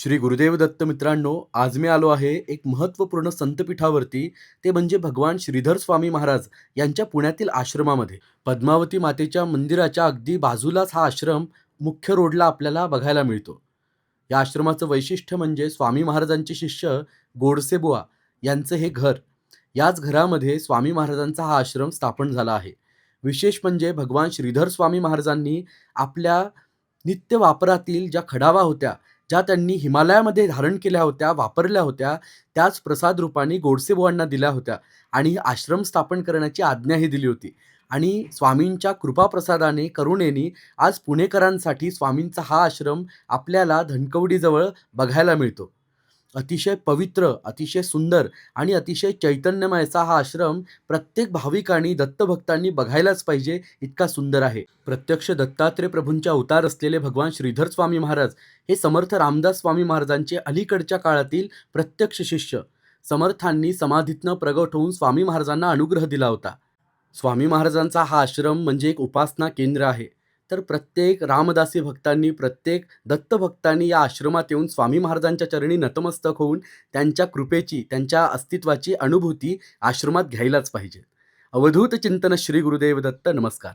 श्री गुरुदेव दत्त मित्रांनो, आज मी आलो आहे एक महत्त्वपूर्ण संतपीठावरती. ते म्हणजे भगवान श्रीधर स्वामी महाराज यांच्या पुण्यातील आश्रमामध्ये. पद्मावती मातेच्या मंदिराच्या अगदी बाजूलाच हा आश्रम मुख्य रोडला आपल्याला बघायला मिळतो. या आश्रमाचं वैशिष्ट्य म्हणजे स्वामी महाराजांचे शिष्य गोडसे बुवा यांचं हे घर. याच घरामध्ये स्वामी महाराजांचा हा आश्रम स्थापन झाला आहे. विशेष म्हणजे भगवान श्रीधर स्वामी महाराजांनी आपल्या नित्य वापरातील ज्या खडावा होत्या, ज्या त्यांनी हिमालयामध्ये धारण केल्या होत्या, वापरल्या होत्या, त्याच प्रसाद रूपाने गोडसेबुवांना दिल्या होत्या आणि आश्रम स्थापन करण्याची आज्ञाही दिली होती. आणि स्वामींच्या कृपाप्रसादाने, करुणेने आज पुणेकरांसाठी स्वामींचा हा आश्रम आपल्याला धनकवडीजवळ बघायला मिळतो. अतिशय पवित्र, अतिशय सुंदर आणि अतिशय चैतन्यमय असा हा आश्रम प्रत्येक भाविकांनी, दत्तभक्तांनी बघायलाच पाहिजे, इतका सुंदर आहे. प्रत्यक्ष दत्तात्रय प्रभूंचे अवतार असलेले भगवान श्रीधर स्वामी महाराज हे समर्थ रामदास स्वामी महाराजांचे अलीकडच्या काळातील प्रत्यक्ष शिष्य. समर्थांनी समाधीतनं प्रगट होऊन स्वामी महाराजांना अनुग्रह दिला होता. स्वामी महाराजांचा हा आश्रम म्हणजे एक उपासना केंद्र आहे. तर प्रत्येक रामदासी भक्तांनी, प्रत्येक दत्तभक्तांनी या आश्रमात येऊन स्वामी महाराजांच्या चरणी नतमस्तक होऊन त्यांच्या कृपेची, त्यांच्या अस्तित्वाची अनुभूती आश्रमात घ्यायलाच पाहिजे. अवधूत चिंतन श्री गुरुदेव दत्त. नमस्कार.